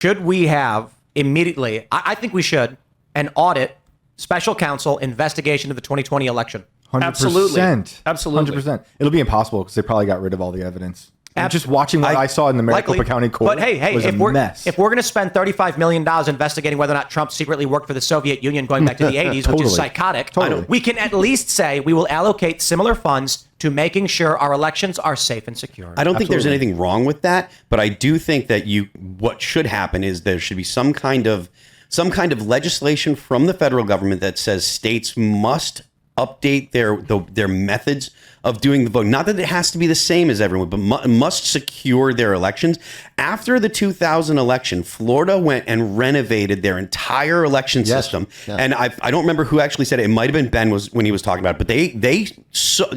Should we have immediately, I think we should, an audit, special counsel investigation of the 2020 election? 100%. Absolutely. 100%. It'll be impossible because they probably got rid of all the evidence. Just watching what I saw in the Maricopa County Court was a mess. If we're going to spend $35 million investigating whether or not Trump secretly worked for the Soviet Union going back to the 80s, which is psychotic, we can at least say we will allocate similar funds to making sure our elections are safe and secure. I don't think there's anything wrong with that, but I do think that what should happen is there should be some kind of legislation from the federal government that says states must update their methods of doing the vote. Not that it has to be the same as everyone, but must secure their elections. After the 2000 election, Florida went and renovated their entire election system. Yeah. And I don't remember who actually said it. It might have been Ben when he was talking about it. But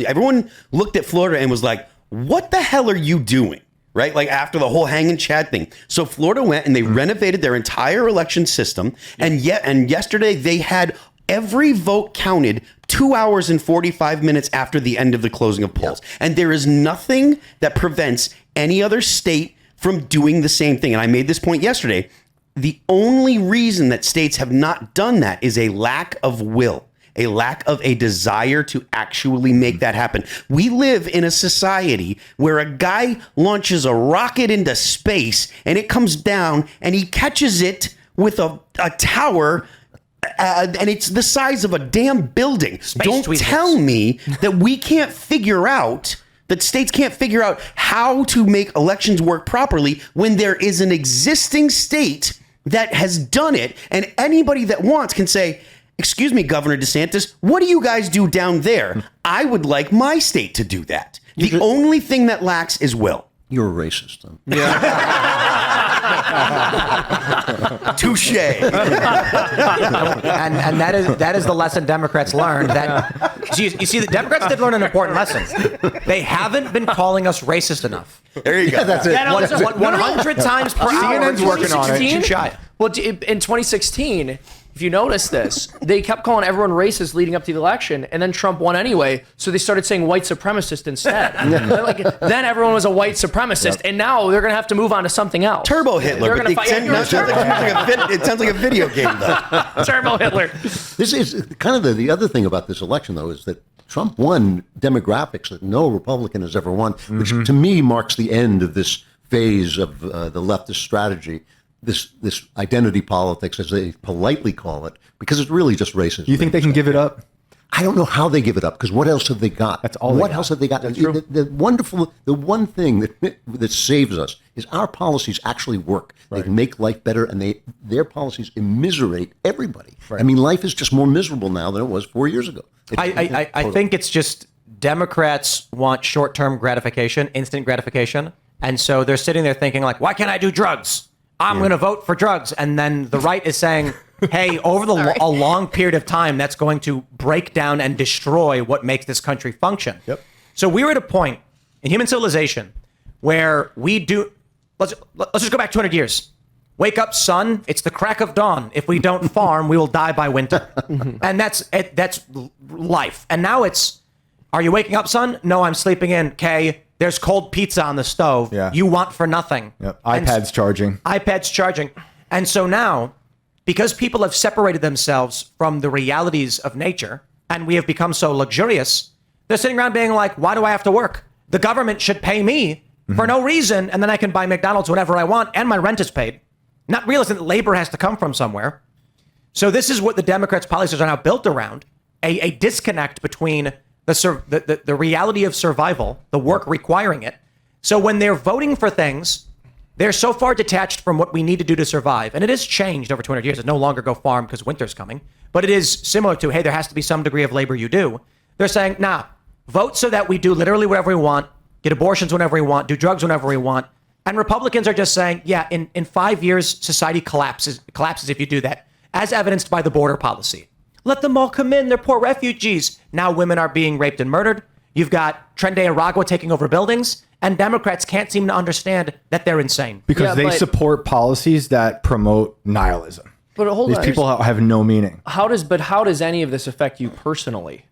everyone looked at Florida and was like, what the hell are you doing? Right? Like after the whole hanging Chad thing. So Florida went and they renovated their entire election system. And yesterday they had every vote counted 2 hours and 45 minutes after the end of the closing of polls. Yeah. And there is nothing that prevents any other state from doing the same thing. And I made this point yesterday. The only reason that states have not done that is a lack of will, a lack of a desire to actually make that happen. We live in a society where a guy launches a rocket into space and it comes down and he catches it with a tower and it's the size of a damn building. Don't tell me that we can't figure out, that states can't figure out how to make elections work properly when there is an existing state that has done it. And anybody that wants can say, excuse me, Governor DeSantis, what do you guys do down there? I would like my state to do that. The only thing that lacks is will. You're a racist, then. Yeah. Touche. and that is the lesson Democrats learned. That you see, the Democrats did learn an important lesson. They haven't been calling us racist enough. There you go. Yeah, that's it. 100 times per hour. CNN's working on it. Well, in 2016, if you notice this, they kept calling everyone racist leading up to the election, and then Trump won anyway, so they started saying white supremacist instead. Then everyone was a white supremacist, and now they're going to have to move on to something else. Turbo Hitler. It sounds like a video game, though. Turbo Hitler. This is kind of the other thing about this election, though, is that Trump won demographics that no Republican has ever won, which to me marks the end of this phase of the leftist strategy. This identity politics, as they politely call it, because it's really just racism. You think they can give it up? I don't know how they give it up, because what else have they got? That's all. What else have they got? The one thing that saves us is our policies actually work. Right. They make life better, and their policies immiserate everybody. Right. I mean, life is just more miserable now than it was 4 years ago. I think it's just Democrats want short-term gratification, instant gratification, and so they're sitting there thinking like, why can't I do drugs? I'm going to vote for drugs. And then the right is saying, hey, over a long period of time, that's going to break down and destroy what makes this country function. Yep. So we're at a point in human civilization where we do, let's just go back 200 years. Wake up, son. It's the crack of dawn. If we don't farm, we will die by winter. And that's life. And now it's, are you waking up, son? No, I'm sleeping in. Okay. There's cold pizza on the stove. Yeah. You want for nothing. Yep. iPad's charging. And so now, because people have separated themselves from the realities of nature, and we have become so luxurious, they're sitting around being like, why do I have to work? The government should pay me for no reason, and then I can buy McDonald's whenever I want, and my rent is paid. Not realizing that labor has to come from somewhere. So this is what the Democrats' policies are now built around, a disconnect between the reality of survival, the work requiring it. So when they're voting for things, they're so far detached from what we need to do to survive. And it has changed over 200 years. It's no longer go farm because winter's coming. But it is similar to, hey, there has to be some degree of labor you do. They're saying, nah, vote so that we do literally whatever we want, get abortions whenever we want, do drugs whenever we want. And Republicans are just saying, yeah, in 5 years, society collapses if you do that, as evidenced by the border policy. Let them all come in. They're poor refugees. Now women are being raped and murdered. You've got Tren de Aragua taking over buildings. And Democrats can't seem to understand that they're insane. Because they support policies that promote nihilism. But hold on. These people have no meaning. How does any of this affect you personally?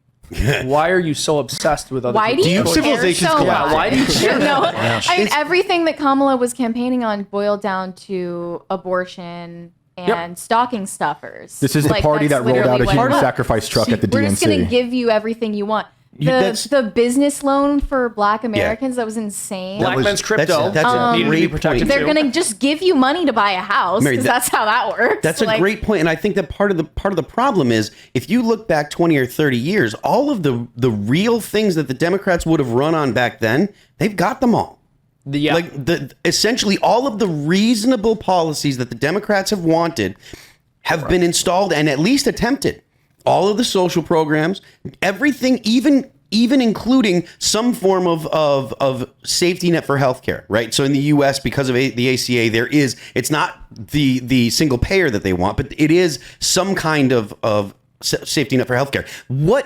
Why are you so obsessed with other Why do people's you have choices? care civilizations so collapse? much? Why do you care? No, I mean, everything that Kamala was campaigning on boiled down to abortion and stocking stuffers. This is the party that's that rolled out literally a what it human was. sacrifice truck at the We're just going to DNC. give you everything you want. that's- The business loan for Black Americans, that was insane. Black was- men's crypto that's a needed to be great protected point. They're too. going to just give you money to buy a house Mary, because that- that's how that works. That's a great point, and I think that part of the problem is if you look back 20 or 30 years, all of the real things that the Democrats would have run on back then, they've got them all. Yeah. Like essentially all of the reasonable policies that the Democrats have wanted have been installed and at least attempted. All of the social programs, everything, even including some form of safety net for healthcare, right? So in the U.S., because of the ACA, it's not the single payer that they want, but it is some kind of safety net for healthcare.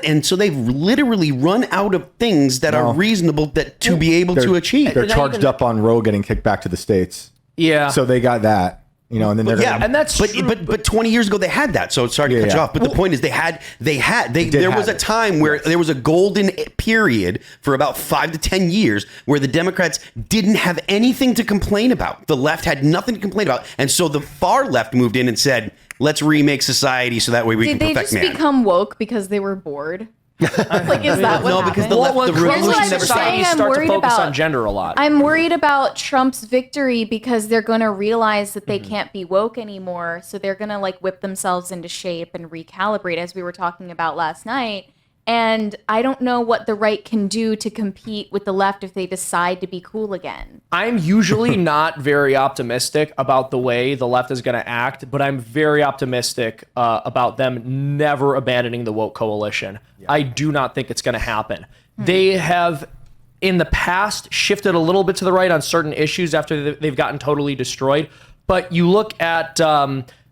And so they've literally run out of things that are reasonable to be able to achieve. They're charged up on Roe getting kicked back to the states. Yeah. So they got that, and then they're Yeah, gonna, and that's true, but 20 years ago they had that. So sorry to cut you off, but the point is there was a time where there was a golden period for about 5 to 10 years where the Democrats didn't have anything to complain about. The left had nothing to complain about, and so the far left moved in and said, "Let's remake society so that way we Did can they perfect just man." become woke because they were bored? Like, is that what No, happened? because the left, the Here's what revolution I'm never society saying, I'm start to worried focus about- on gender a lot. I'm worried about Trump's victory because they're going to realize that they can't be woke anymore. So they're going to like whip themselves into shape and recalibrate, as we were talking about last night. And I don't know what the right can do to compete with the left if they decide to be cool again. I'm usually not very optimistic about the way the left is going to act, but I'm very optimistic about them never abandoning the woke coalition. I do not think it's going to happen. They have, in the past, shifted a little bit to the right on certain issues after they've gotten totally destroyed. But you look at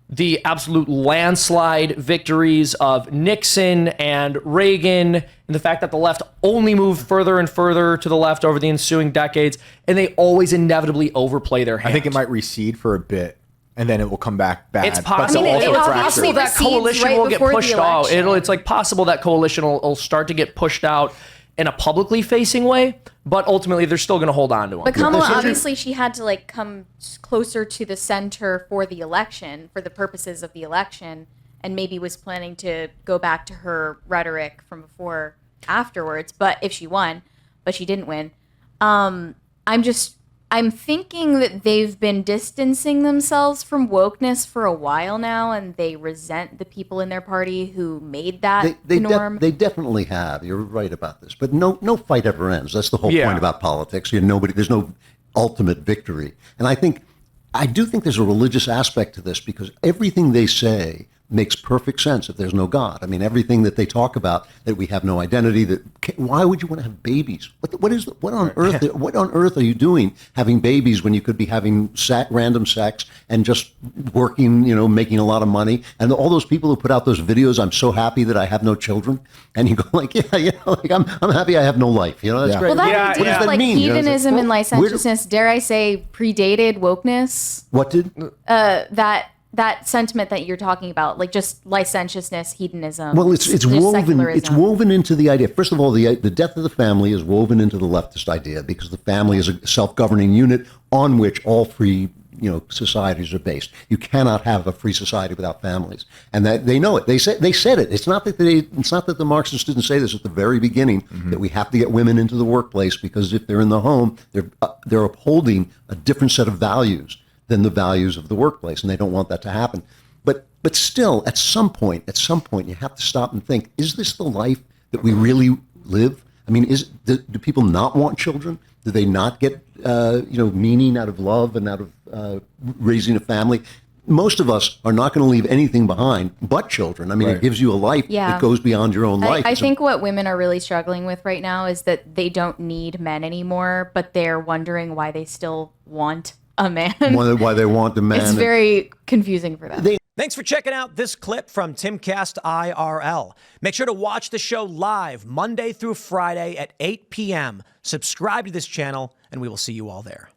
the absolute landslide victories of Nixon and Reagan, and the fact that the left only moved further and further to the left over the ensuing decades, and they always inevitably overplay their hand. I think it might recede for a bit, and then it will come back bad. It's possible. I mean, it It's obviously possible that recedes coalition right will get before the pushed out. election. It's like possible that coalition will start to get pushed out in a publicly facing way, but ultimately they're still going to hold on to them. But Kamala, obviously, she had to like come closer to the center for the election, for the purposes of the election, and maybe was planning to go back to her rhetoric from before afterwards. But if she won, but she didn't win, I'm thinking that they've been distancing themselves from wokeness for a while now, and they resent the people in their party who made that the norm. They definitely have. You're right about this, but no fight ever ends. That's the whole Yeah. point about politics. There's no ultimate victory, and I do think there's a religious aspect to this because everything they say makes perfect sense if there's no God. I mean, everything that they talk about, that we have no identity, why would you want to have babies? What on earth are you doing having babies when you could be having random sex and just working, making a lot of money? And all those people who put out those videos, I'm so happy that I have no children. And you go like, like I'm happy I have no life. That's great. Well, that Yeah, idea yeah. of that like mean? hedonism and Where- licentiousness, dare I say, predated wokeness. What did? That sentiment that you're talking about, like just licentiousness, hedonism. Well, it's just woven. secularism. It's woven into the idea. First of all, the death of the family is woven into the leftist idea because the family is a self-governing unit on which all free societies are based. You cannot have a free society without families, and that they know it. They said it. It's not that the Marxists didn't say this at the very beginning that we have to get women into the workplace because if they're in the home, they're upholding a different set of values than the values of the workplace, and they don't want that to happen. But still, at some point, you have to stop and think: is this the life that we really live? I mean, do people not want children? Do they not get meaning out of love and out of raising a family? Most of us are not going to leave anything behind but children. I mean, Right. It gives you a life that goes beyond your own life. I think what women are really struggling with right now is that they don't need men anymore, but they're wondering why they still want a man. why they want the man. It's very confusing for them. Thanks for checking out this clip from Timcast IRL. Make sure to watch the show live Monday through Friday at 8 p.m. Subscribe to this channel, and we will see you all there.